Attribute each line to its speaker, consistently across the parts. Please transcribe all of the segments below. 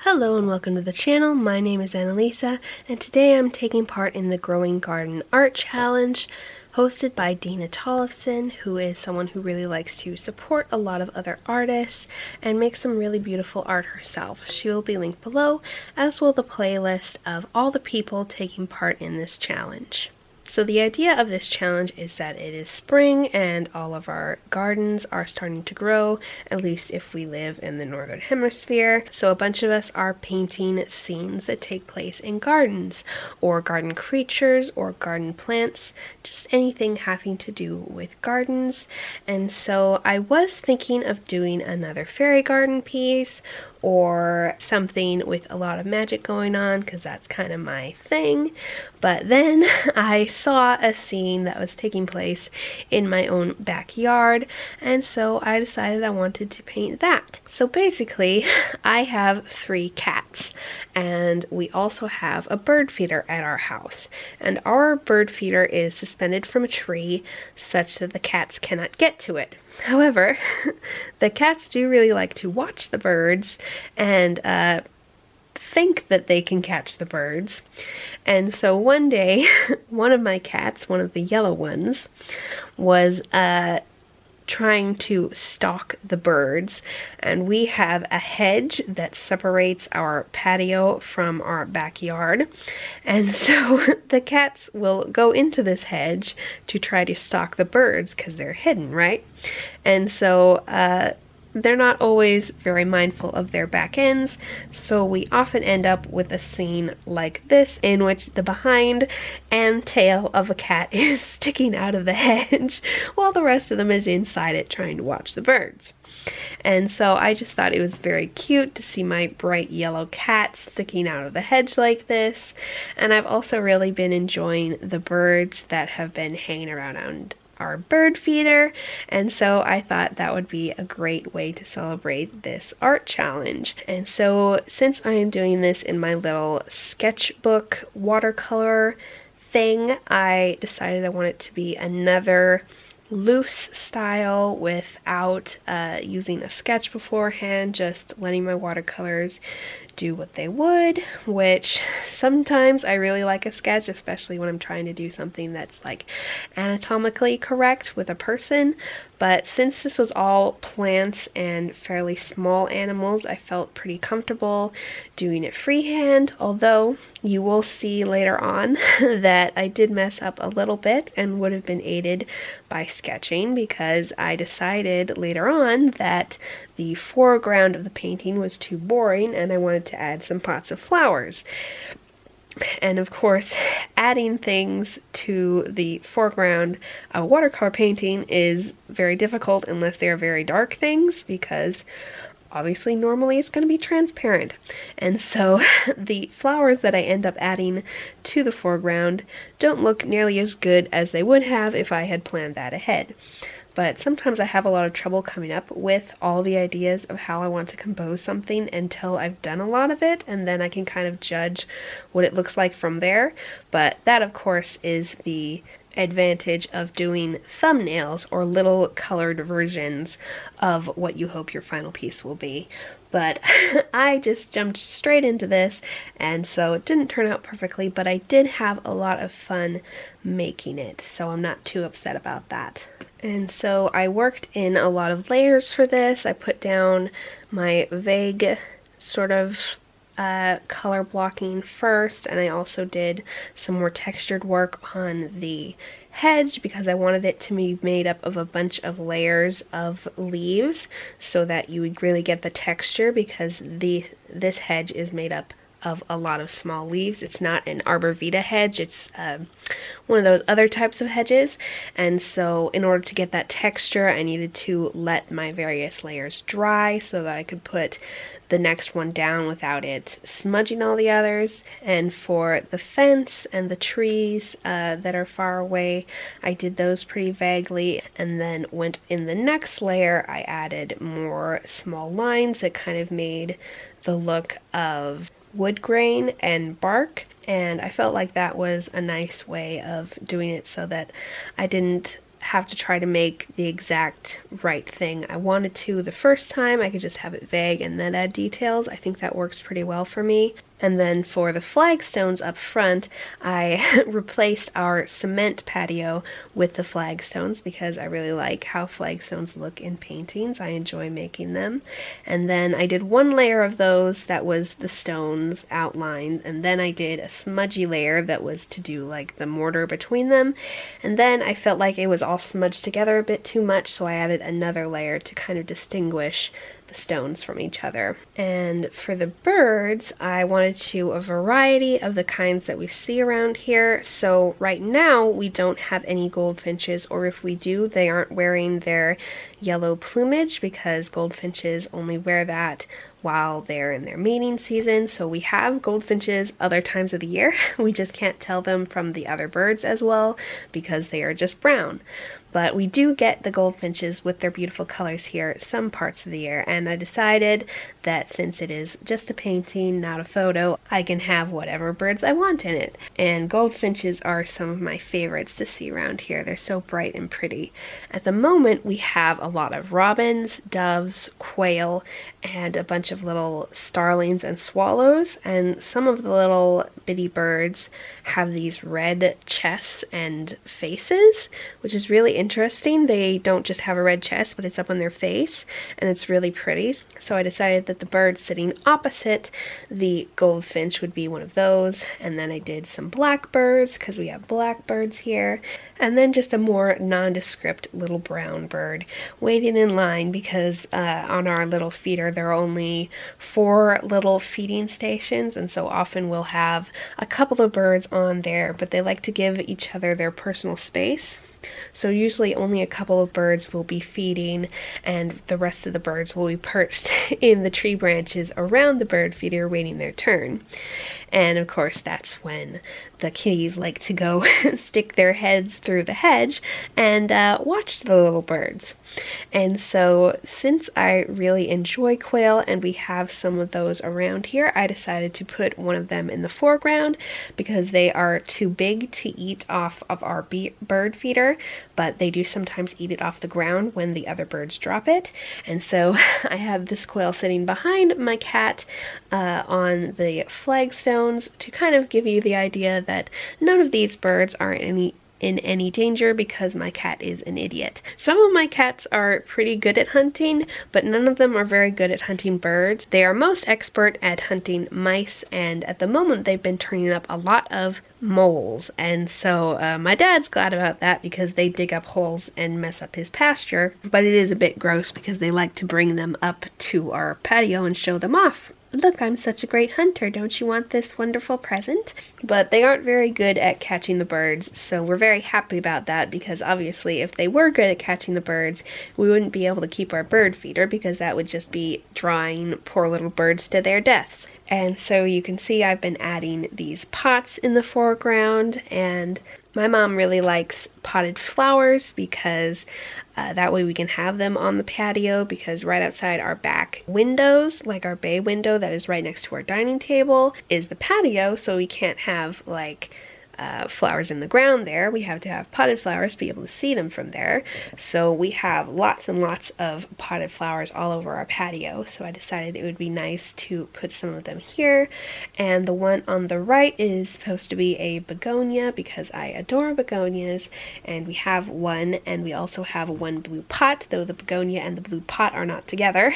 Speaker 1: Hello and welcome to the channel. My name is Annalisa and today I'm taking part in the Growing Garden Art Challenge hosted by Dina Tollefson, who is someone who really likes to support a lot of other artists and make some really beautiful art herself. She will be linked below, as will the playlist of all the people taking part in this challenge. So the idea of this challenge is that it is spring and all of our gardens are starting to grow, at least if we live in the Northern Hemisphere. So a bunch of us are painting scenes that take place in gardens, or garden creatures, or garden plants, just anything having to do with gardens. And so I was thinking of doing another fairy garden piece, or something with a lot of magic going on, because that's kind of my thing. But then I saw a scene that was taking place in my own backyard, and so I decided I wanted to paint that. So basically, I have 3 cats, and we also have a bird feeder at our house. And our bird feeder is suspended from a tree such that the cats cannot get to it. However, the cats do really like to watch the birds and think that they can catch the birds. And so one day, one of my cats, one of the yellow ones, was trying to stalk the birds, and we have a hedge that separates our patio from our backyard, and so the cats will go into this hedge to try to stalk the birds because they're hidden, right? And so they're not always very mindful of their back ends, so we often end up with a scene like this in which the behind and tail of a cat is sticking out of the hedge while the rest of them is inside it trying to watch the birds. And so I just thought it was very cute to see my bright yellow cat sticking out of the hedge like this, and I've also really been enjoying the birds that have been hanging around our bird feeder, and so I thought that would be a great way to celebrate this art challenge. And so since I am doing this in my little sketchbook watercolor thing, I decided I want it to be another loose style without using a sketch beforehand, just letting my watercolors do what they would, which sometimes I really like a sketch, especially when I'm trying to do something that's like anatomically correct with a person. But since this was all plants and fairly small animals, I felt pretty comfortable doing it freehand, although you will see later on that I did mess up a little bit and would have been aided by sketching, because I decided later on that the foreground of the painting was too boring and I wanted to add some pots of flowers. And of course, adding things to the foreground of a watercolor painting is very difficult unless they are very dark things, because obviously normally it's going to be transparent. And so the flowers that I end up adding to the foreground don't look nearly as good as they would have if I had planned that ahead. But sometimes I have a lot of trouble coming up with all the ideas of how I want to compose something until I've done a lot of it, and then I can kind of judge what it looks like from there. But that, of course, is the advantage of doing thumbnails, or little colored versions of what you hope your final piece will be. But I just jumped straight into this, and so it didn't turn out perfectly, but I did have a lot of fun making it, so I'm not too upset about that. And so I worked in a lot of layers for this. I put down my vague sort of color blocking first, and I also did some more textured work on the hedge because I wanted it to be made up of a bunch of layers of leaves so that you would really get the texture, because this hedge is made up of a lot of small leaves. It's not an arborvitae hedge, it's one of those other types of hedges, and so in order to get that texture I needed to let my various layers dry so that I could put the next one down without it smudging all the others. And for the fence and the trees that are far away, I did those pretty vaguely, and then went in the next layer I added more small lines that kind of made the look of wood grain and bark, and I felt like that was a nice way of doing it so that I didn't have to try to make the exact right thing I wanted to the first time. I could just have it vague and then add details. I think that works pretty well for me. And then for the flagstones up front, I replaced our cement patio with the flagstones because I really like how flagstones look in paintings. I enjoy making them. And then I did one layer of those that was the stones outlined, and then I did a smudgy layer that was to do like the mortar between them. And then I felt like it was all smudged together a bit too much, so I added another layer to kind of distinguish the stones from each other. And for the birds, I wanted to a variety of the kinds that we see around here. So right now we don't have any goldfinches, or if we do, they aren't wearing their yellow plumage because goldfinches only wear that while they're in their mating season. So we have goldfinches other times of the year. We just can't tell them from the other birds as well because they are just brown. But we do get the goldfinches with their beautiful colors here some parts of the year, and I decided that since it is just a painting, not a photo, I can have whatever birds I want in it. And goldfinches are some of my favorites to see around here. They're so bright and pretty. At the moment, we have a lot of robins, doves, quail, and a bunch of little starlings and swallows, and some of the little bitty birds have these red chests and faces, which is really interesting. They don't just have a red chest, but it's up on their face, and it's really pretty. So I decided that the bird sitting opposite the goldfinch would be one of those, and then I did some blackbirds because we have blackbirds here, and then just a more nondescript little brown bird waiting in line because on our little feeder there are only 4 little feeding stations, and so often we'll have a couple of birds on there, but they like to give each other their personal space. So usually only a couple of birds will be feeding, and the rest of the birds will be perched in the tree branches around the bird feeder waiting their turn. And of course that's when the kitties like to go stick their heads through the hedge and watch the little birds. And so since I really enjoy quail and we have some of those around here, I decided to put one of them in the foreground because they are too big to eat off of our bird feeder, but they do sometimes eat it off the ground when the other birds drop it. And so I have this quail sitting behind my cat on the flagstones to kind of give you the idea that none of these birds are in any danger because my cat is an idiot. Some of my cats are pretty good at hunting, but none of them are very good at hunting birds. They are most expert at hunting mice, and at the moment they've been turning up a lot of moles. And so my dad's glad about that because they dig up holes and mess up his pasture, but it is a bit gross because they like to bring them up to our patio and show them off. Look, I'm such a great hunter, don't you want this wonderful present? But they aren't very good at catching the birds, so we're very happy about that because obviously if they were good at catching the birds, we wouldn't be able to keep our bird feeder because that would just be drawing poor little birds to their deaths. And so you can see I've been adding these pots in the foreground, and my mom really likes potted flowers because that way we can have them on the patio, because right outside our back windows, like our bay window that is right next to our dining table, is the patio, so we can't have like flowers in the ground there. We have to have potted flowers to be able to see them from there. So we have lots and lots of potted flowers all over our patio. So I decided it would be nice to put some of them here. And the one on the right is supposed to be a begonia because I adore begonias. And we have one, and we also have one blue pot, though the begonia and the blue pot are not together.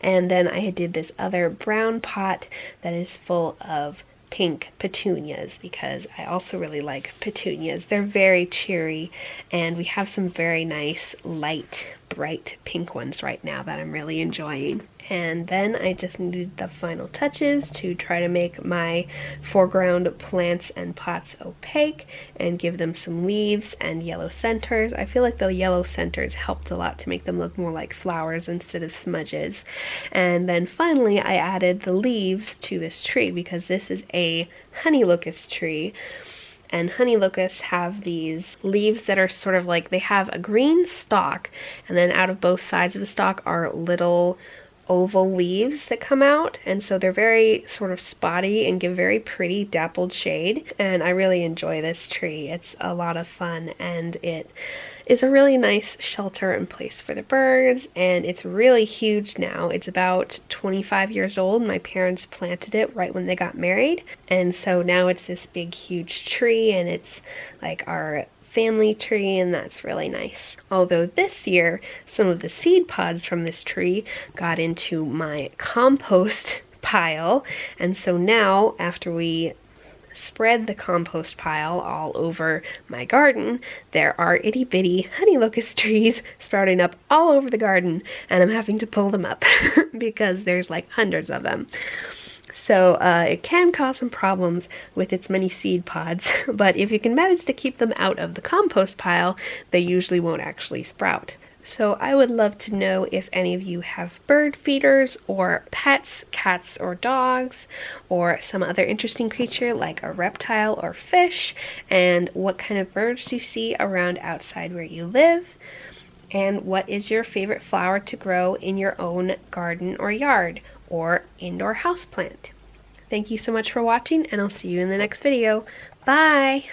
Speaker 1: And then I did this other brown pot that is full of pink petunias because I also really like petunias. They're very cheery, and we have some very nice light bright pink ones right now that I'm really enjoying. And then I just needed the final touches to try to make my foreground plants and pots opaque and give them some leaves and yellow centers. I feel like the yellow centers helped a lot to make them look more like flowers instead of smudges. And then finally I added the leaves to this tree because this is a honey locust tree. And honey locusts have these leaves that are sort of like, they have a green stalk, and then out of both sides of the stalk are little oval leaves that come out, and so they're very sort of spotty and give very pretty dappled shade, and I really enjoy this tree. It's a lot of fun, and it is a really nice shelter and place for the birds, and it's really huge now. It's about 25 years old. My parents planted it right when they got married, and so now it's this big huge tree, and it's like our family tree, and that's really nice. Although this year some of the seed pods from this tree got into my compost pile, and so now after we spread the compost pile all over my garden, there are itty bitty honey locust trees sprouting up all over the garden, and I'm having to pull them up because there's like hundreds of them. So it can cause some problems with its many seed pods, but if you can manage to keep them out of the compost pile, they usually won't actually sprout. So I would love to know if any of you have bird feeders or pets, cats or dogs, or some other interesting creature like a reptile or fish, and what kind of birds you see around outside where you live, and what is your favorite flower to grow in your own garden or yard, or indoor houseplant. Thank you so much for watching, and I'll see you in the next video. Bye!